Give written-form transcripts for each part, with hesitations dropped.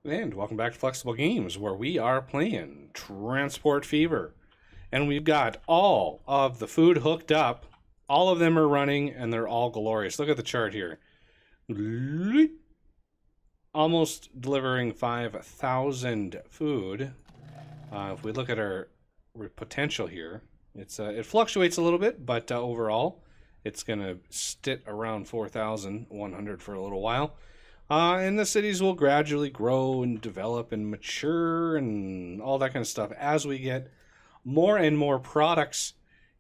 And welcome back to Flexible Games, where we are playing Transport Fever. And we've got all of the food hooked up. All of them are running, and they're all glorious. Look at the chart here. Almost delivering 5,000 food. If we look at our potential here, it fluctuates a little bit, but overall, it's going to sit around 4,100 for a little while. And the cities will gradually grow and develop and mature and all that kind of stuff as we get more and more products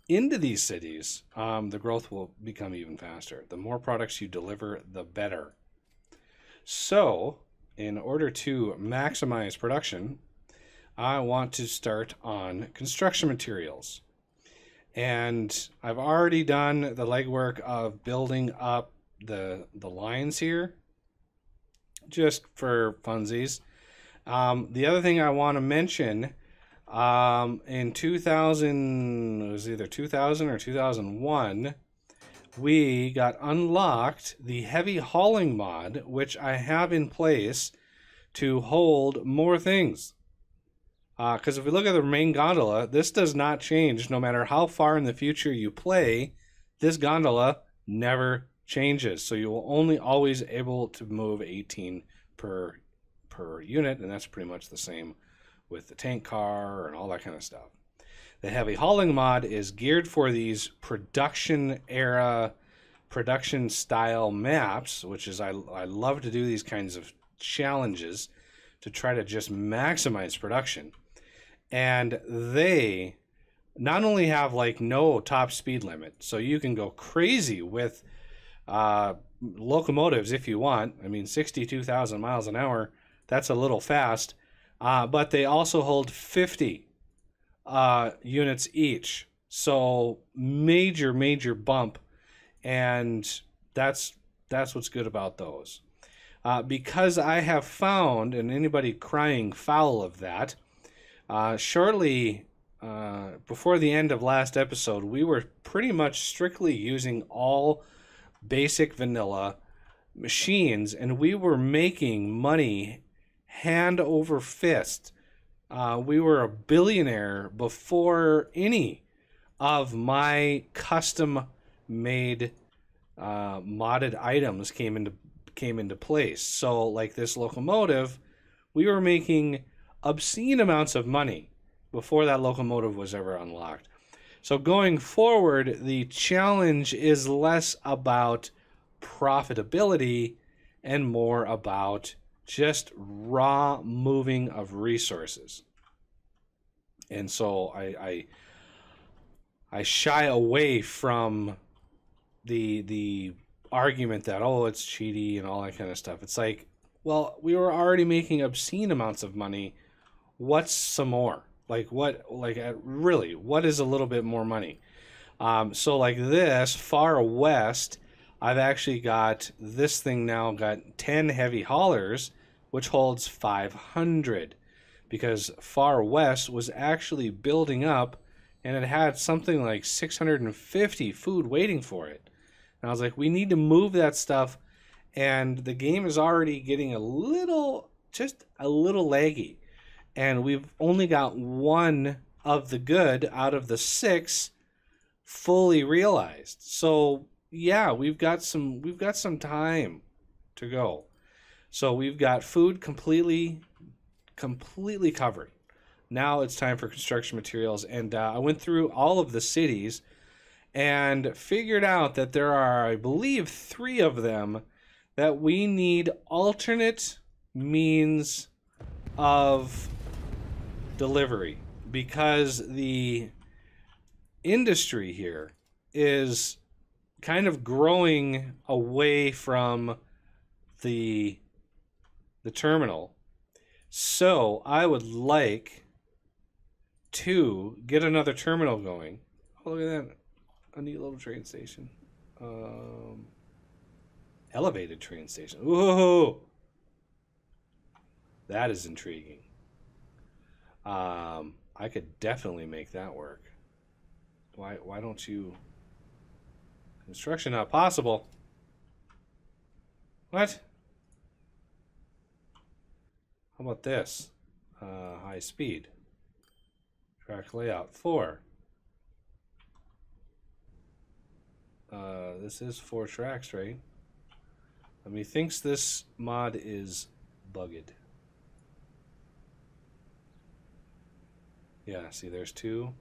into these cities. The growth will become even faster. The more products you deliver, the better. So, in order to maximize production, I want to start on construction materials. And I've already done the legwork of building up the lines here, just for funsies. The other thing I want to mention, in 2000, it was either 2000 or 2001, we got unlocked the heavy hauling mod, which I have in place to hold more things. Because if we look at the main gondola, this does not change no matter how far in the future you play. This gondola never changes, so you will only always able to move 18 per unit, and that's pretty much the same with the tank car and all that kind of stuff. The heavy hauling mod is geared for these production style maps, which is I love to do these kinds of challenges to try to just maximize production. And they not only have like no top speed limit, so you can go crazy with locomotives if you want. I mean, 62,000 miles an hour, that's a little fast. But they also hold 50 units each. So major bump. And that's what's good about those. Because I have found, and anybody crying foul of that, shortly before the end of last episode, we were pretty much strictly using all basic vanilla machines, and we were making money hand over fist. We were a billionaire before any of my custom made modded items came into place. So like this locomotive, we were making obscene amounts of money before that locomotive was ever unlocked. So going forward, the challenge is less about profitability and more about just raw moving of resources. And so I shy away from the argument that, oh, it's cheaty and all that kind of stuff. It's like, well, we were already making obscene amounts of money. What's some more? Really, what is a little bit more money? So like this, far west, I've actually got this thing now got 10 heavy haulers, which holds 500. Because far west was actually building up, and it had something like 650 food waiting for it. And I was like, we need to move that stuff, and the game is already getting just a little laggy. And we've only got one of the good out of the 6 fully realized. So yeah, we've got some time to go. So we've got food completely covered. Now it's time for construction materials, and I went through all of the cities and figured out that there are, I believe, 3 of them that we need alternate means of delivery, because the industry here is kind of growing away from the terminal. So I would like to get another terminal going. Oh, look at that. A neat little train station. Elevated train station. Ooh, that is intriguing. I could definitely make that work. Why don't you? Construction not possible. What? How about this? High speed. Track layout 4. This is 4 tracks, right? Methinks this mod is bugged. Yeah, see, there's 2.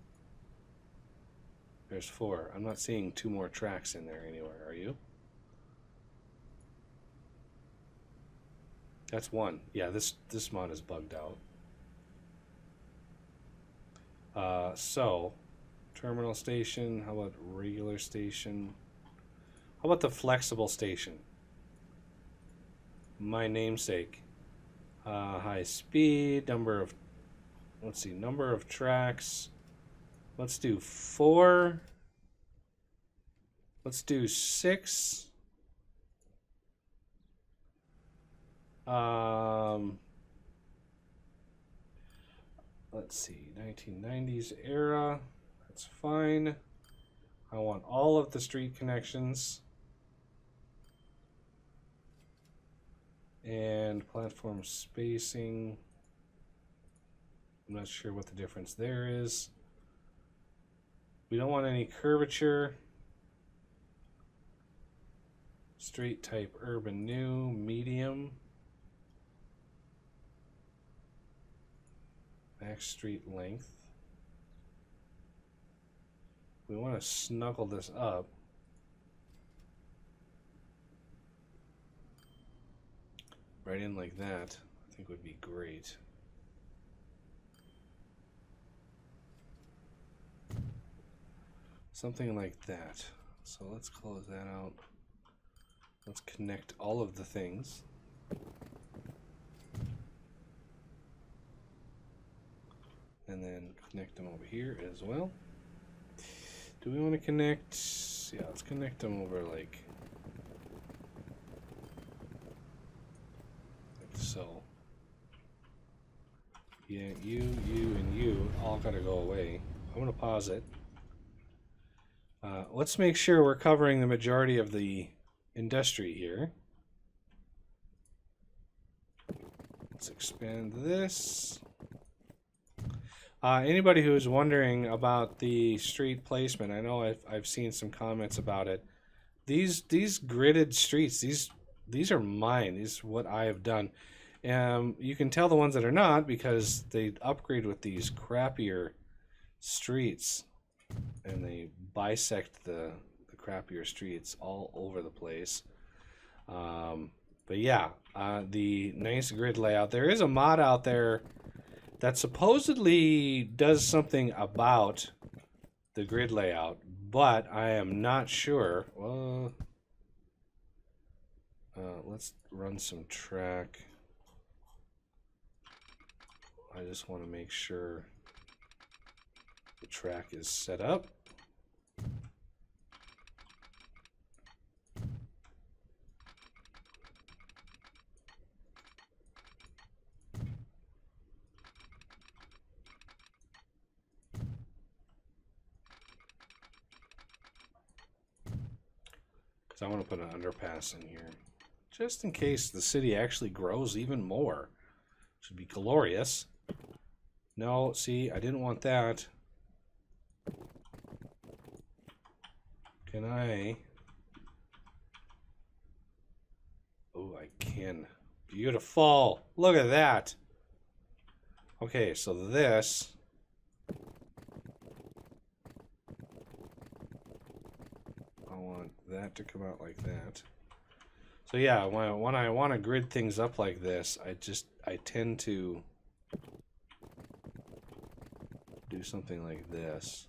There's 4. I'm not seeing 2 more tracks in there anywhere, are you? That's 1. Yeah, this mod is bugged out. So, terminal station, how about regular station? How about the flexible station? My namesake. High speed, number of, let's see, number of tracks. Let's do 4. Let's do 6. Let's see, 1990s era. That's fine. I want all of the street connections. And platform spacing. I'm not sure what the difference there is. We don't want any curvature. Street type urban new, medium. Max street length. We want to snuggle this up. Right in like that, I think would be great. Something like that. So let's close that out. Let's connect all of the things. And then connect them over here as well. Do we want to connect? Yeah, let's connect them over like so. Yeah, you, and you all gotta go away. I'm gonna pause it. Let's make sure we're covering the majority of the industry here. Let's expand this. Anybody who's wondering about the street placement, I know I've seen some comments about it. These gridded streets, these are mine. These are what I have done. You can tell the ones that are not because they upgrade with these crappier streets, and they bisect the crappier streets all over the place. But yeah, the nice grid layout. There is a mod out there that supposedly does something about the grid layout, but I am not sure. Well, let's run some track. I just want to make sure the track is set up. I want to put an underpass in here, just in case the city actually grows even more. Should be glorious. No, see, I didn't want that. Can I? Oh, I can. Beautiful. Look at that. Okay, so this. That to come out like that. So yeah, when I want to grid things up like this, I tend to do something like this.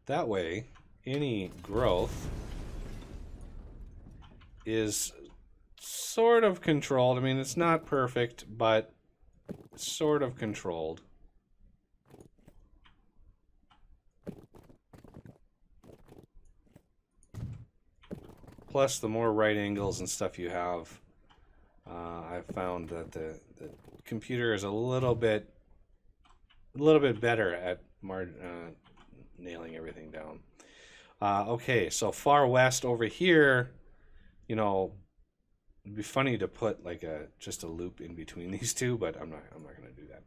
That way, any growth is sort of controlled. I mean, it's not perfect, but sort of controlled. Plus, the more right angles and stuff you have, I've found that the computer is a little bit better at nailing everything down. Okay, so far west over here, you know, it'd be funny to put like just a loop in between these two, but I'm not gonna do that.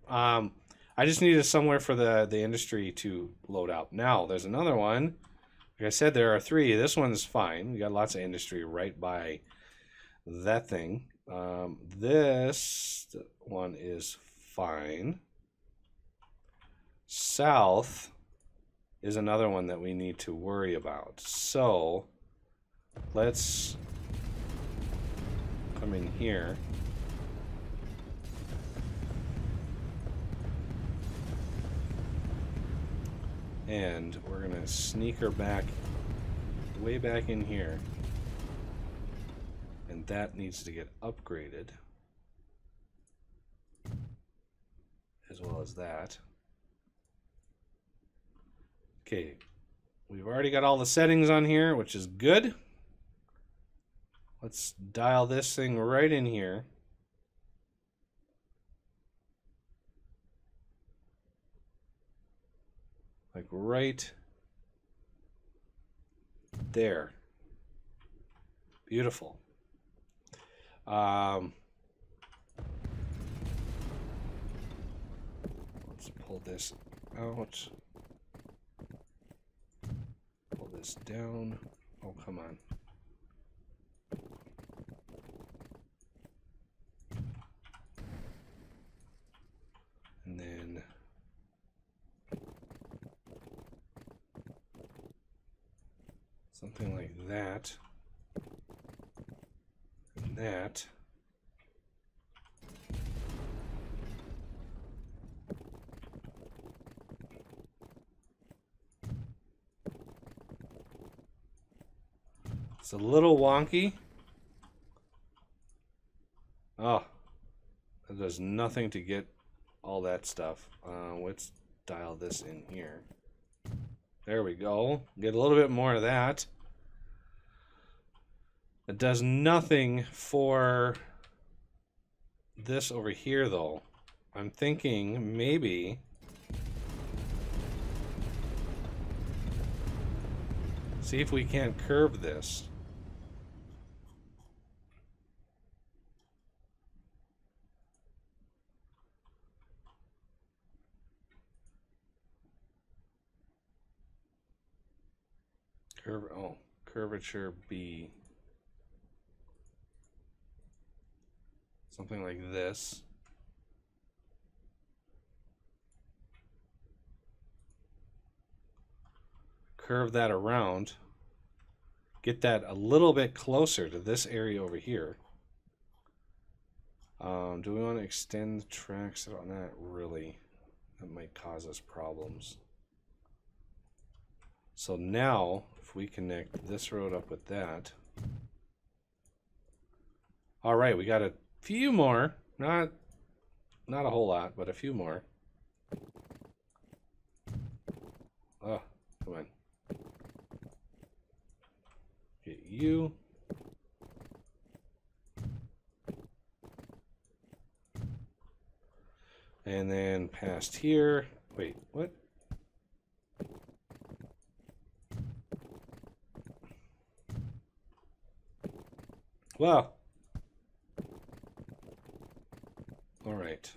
I just needed somewhere for the industry to load out. Now there's another one. Like I said, there are three. This one's fine. We got lots of industry right by that thing. This one is fine. South is another one that we need to worry about. So let's come in here. And we're gonna sneak her back, way back in here. And that needs to get upgraded. As well as that. Okay, we've already got all the settings on here, which is good. Let's dial this thing right in here. Like right there. Beautiful. Let's pull this out. Pull this down. Oh, come on. And then something like that. And that. It's a little wonky. Oh, that does nothing to get all that stuff. Let's dial this in here. There we go. Get a little bit more of that. It does nothing for this over here, though. I'm thinking maybe see if we can't curve this. Curvature B. Something like this. Curve that around. Get that a little bit closer to this area over here. Do we want to extend the tracks? Not really. That might cause us problems. So now, if we connect this road up with that. All right, we got a few more. Not a whole lot, but a few more. Oh, come on. Get you. And then past here. Wait, what? Well. All right.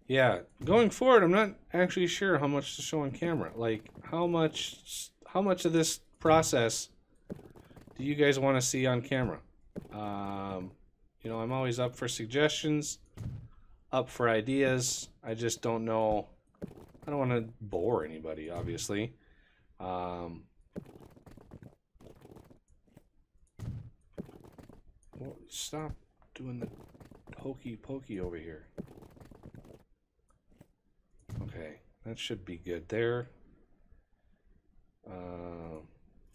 Yeah, going forward, I'm not actually sure how much to show on camera. Like, how much of this process do you guys want to see on camera? You know, I'm always up for suggestions, up for ideas. I just don't know. I don't want to bore anybody, obviously. Well, stop doing the hokey pokey over here. Okay, that should be good there.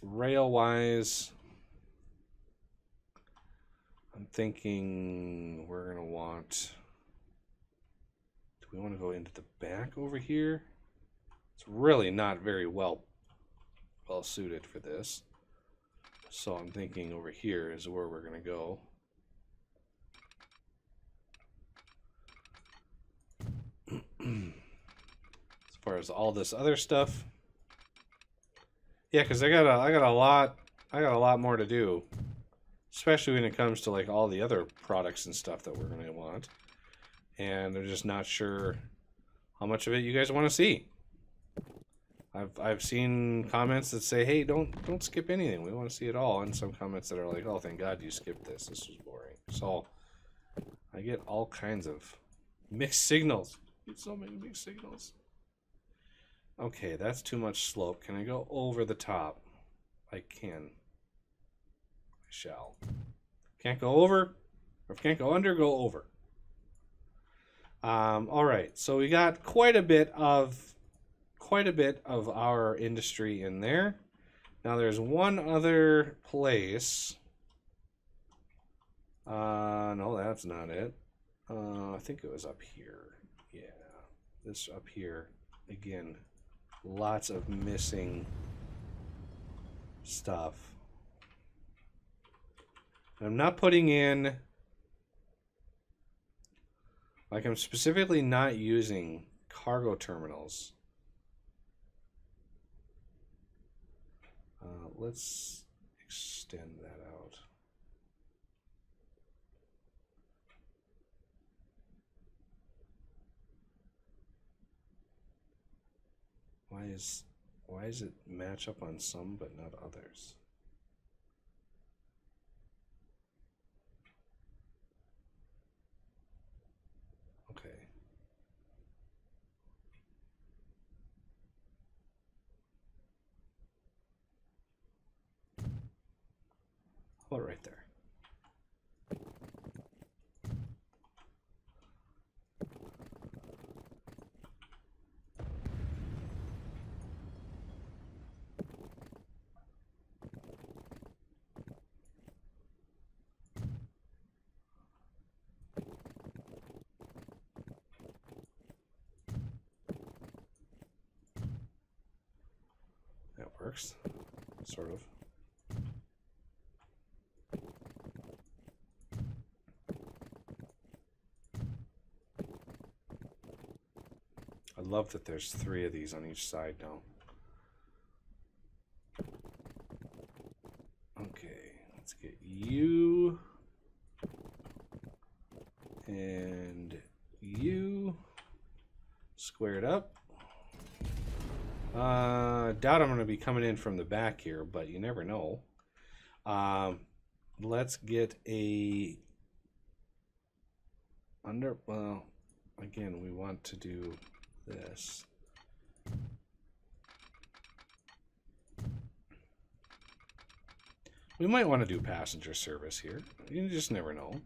Rail-wise, I'm thinking we're gonna want. Do we want to go into the back over here? It's really not very well suited for this. So I'm thinking over here is where we're gonna go. As far as all this other stuff, Yeah, because I got a lot more to do, especially when it comes to like all the other products and stuff that we're gonna want, and I'm just not sure how much of it you guys want to see. I've seen comments that say, "Hey, don't skip anything. We want to see it all," and some comments that are like, "Oh, thank God you skipped this. This was boring." So I get all kinds of mixed signals. I get so many mixed signals. Okay, that's too much slope. Can I go over the top? I can. I shall. Can't go over, or if can't go under, go over. All right, so we got quite a bit of our industry in there. Now there's one other place. No, that's not it. I think it was up here. Yeah, this up here. Again, lots of missing stuff. I'm not putting in, like, I'm specifically not using cargo terminals. Let's extend that out. Why is it match up on some but not others? Okay. How about right there? That works, sort of. I love that there's 3 of these on each side now. Okay, let's get you and you squared up. Doubt I'm going to be coming in from the back here, but you never know. Let's get a under. Well, again, we want to do this. We might want to do passenger service here. You just never know.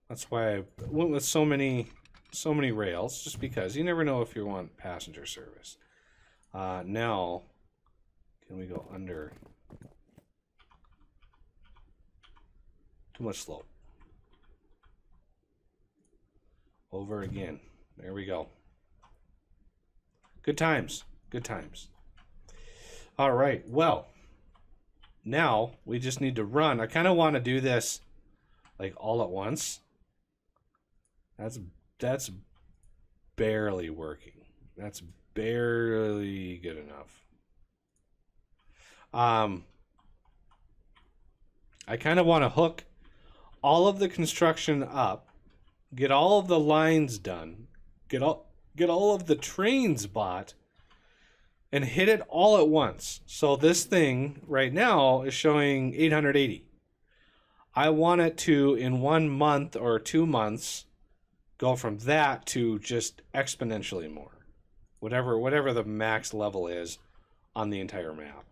That's why I went with so many rails, just because you never know if you want passenger service. Now, can we go under? Too much slope. Over again. There we go. Good times. Good times. All right. Well, now we just need to run. I kind of want to do this like all at once. That's barely working. That's barely good enough. I kind of want to hook all of the construction up, get all of the lines done, get all of the trains bought, and hit it all at once. So this thing right now is showing 880. I want it to, in 1 month or 2 months, go from that to just exponentially more. Whatever the max level is on the entire map.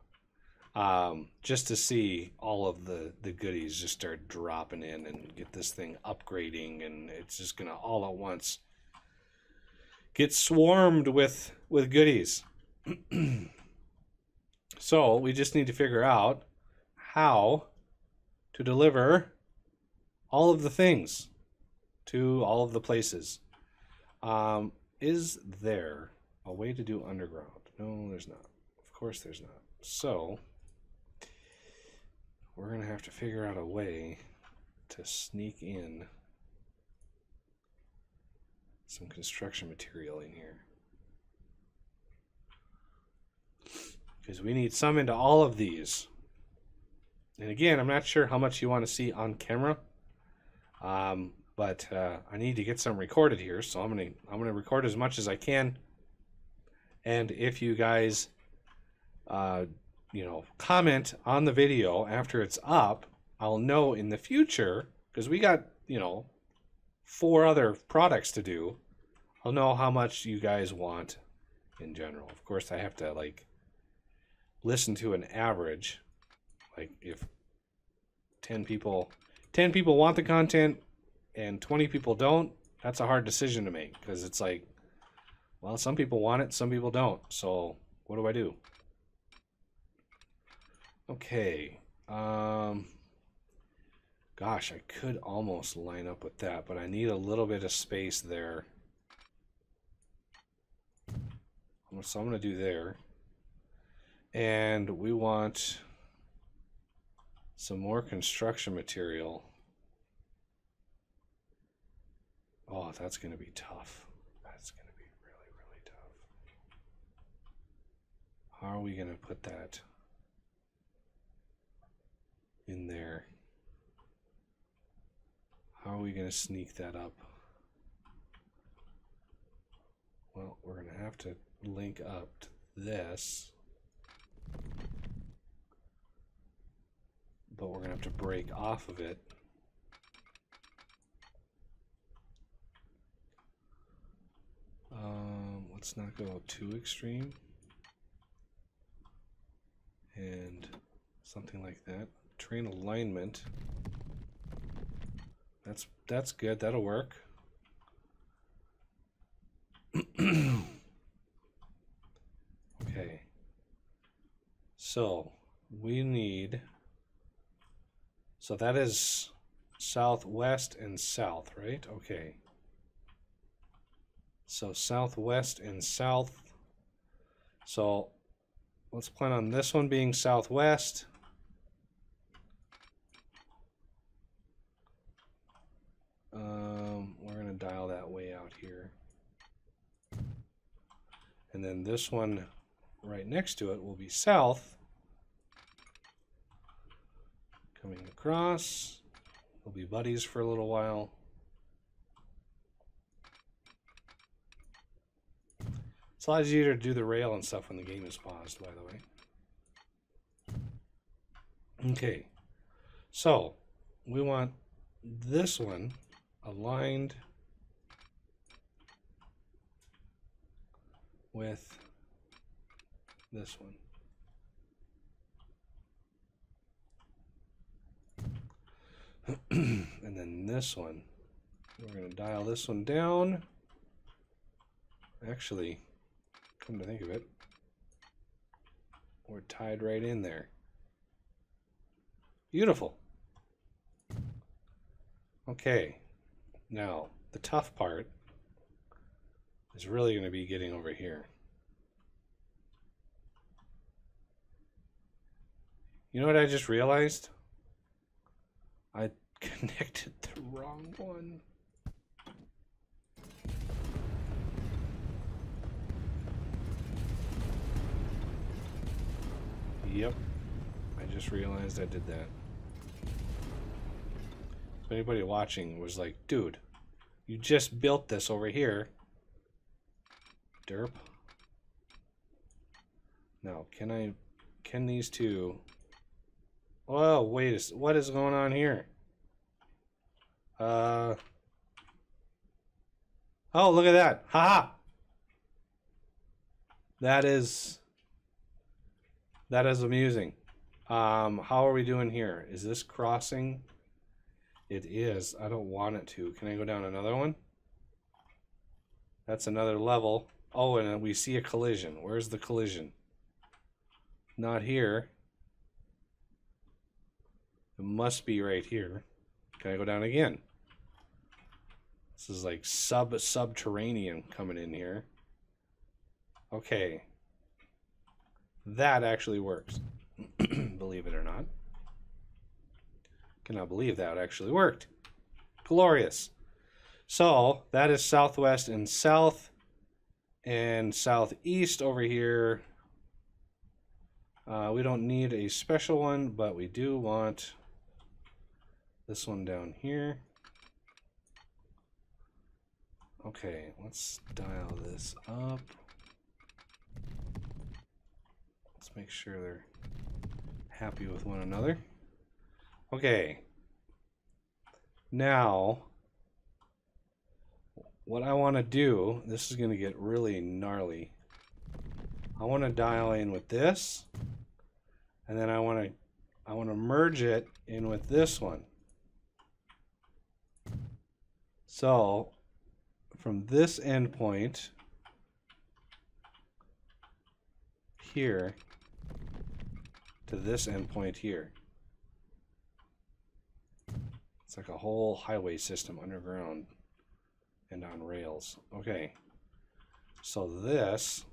Just to see all of the goodies just start dropping in and get this thing upgrading, and it's just gonna all at once get swarmed with goodies. So we just need to figure out how to deliver all of the things to all of the places. Is there a way to do underground? No, there's not. Of course there's not. So we're going to have to figure out a way to sneak in some construction material in here. because we need some into all of these. And again, I'm not sure how much you want to see on camera, but I need to get some recorded here, so I'm gonna record as much as I can. And if you guys, you know, comment on the video after it's up, I'll know in the future, because we got, you know, 4 other products to do. I'll know how much you guys want in general. Of course, I have to like listen to an average. Like if 10 people want the content and 20 people don't, that's a hard decision to make, because it's like, well, some people want it, some people don't. So what do I do? Okay. Gosh, I could almost line up with that, but I need a little bit of space there. So I'm going to do there. And we want some more construction material. Oh, that's going to be tough. That's going to be really, really tough. How are we going to put that in there? How are we going to sneak that up? Well, we're going to have to link up to this. But we're going to have to break off of it. Let's not go too extreme. And something like that. Train alignment. That's good. That'll work. Okay. So we need. So that is southwest and south, right? Okay. So southwest and south. So let's plan on this one being southwest. We're going to dial that way out here. And then this one right next to it will be south. Coming across. We'll be buddies for a little while. It's a lot easier to do the rail and stuff when the game is paused, by the way. Okay. So, we want this one aligned with this one. And then this one, we're going to dial this one down. Actually, come to think of it, we're tied right in there. Beautiful. Okay, now the tough part is really going to be getting over here. You know what I just realized? I connected the wrong one. Yep, I just realized I did that. So anybody watching was like, dude, you just built this over here. Derp. Now, can these two... Oh, wait, what is going on here? Oh, look at that. Haha. That is amusing. How are we doing here? Is this crossing? It is. I don't want it to. Can I go down another one? That's another level. Oh, and we see a collision. Where's the collision? Not here. It must be right here. Can I go down again? This is like subterranean coming in here. Okay. That actually works. Believe it or not. Cannot believe that actually worked. Glorious. So that is southwest and south and southeast over here. We don't need a special one, but we do want this one down here. Okay, let's dial this up. Let's make sure they're happy with one another. Okay. Now, what I want to do, this is going to get really gnarly. I want to dial in with this, and then I want to merge it in with this one. So, from this endpoint here to this endpoint here. It's like a whole highway system underground and on rails. Okay, so this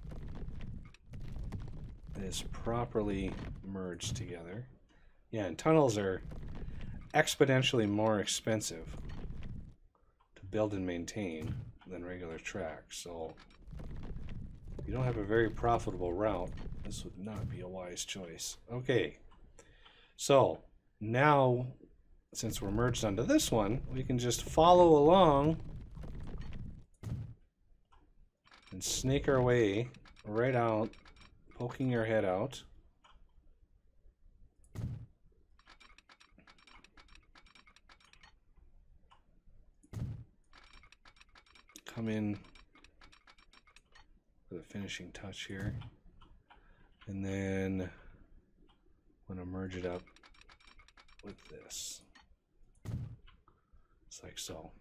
is properly merged together. Yeah, and tunnels are exponentially more expensive to build and maintain than regular tracks. So if you don't have a very profitable route, this would not be a wise choice. Okay, so now since we're merged onto this one, we can just follow along and snake our way right out, poking your head out. Come in for the finishing touch here. And then I'm going to merge it up with this. It's like so.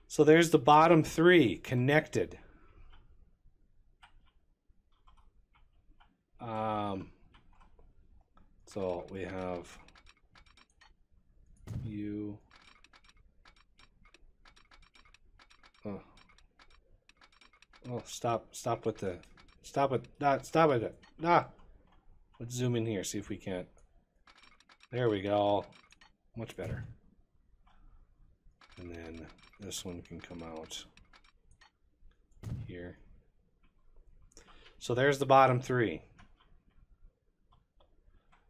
So there's the bottom three connected. So we have you. Oh, stop with the, stop it, stop it, Let's zoom in here, see if we can't. There we go, much better. And then this one can come out here. So there's the bottom three.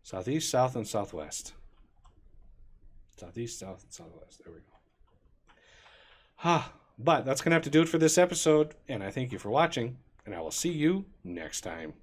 Southeast, south, and southwest. Southeast, south, and southwest. There we go. But that's going to have to do it for this episode, and I thank you for watching, and I will see you next time.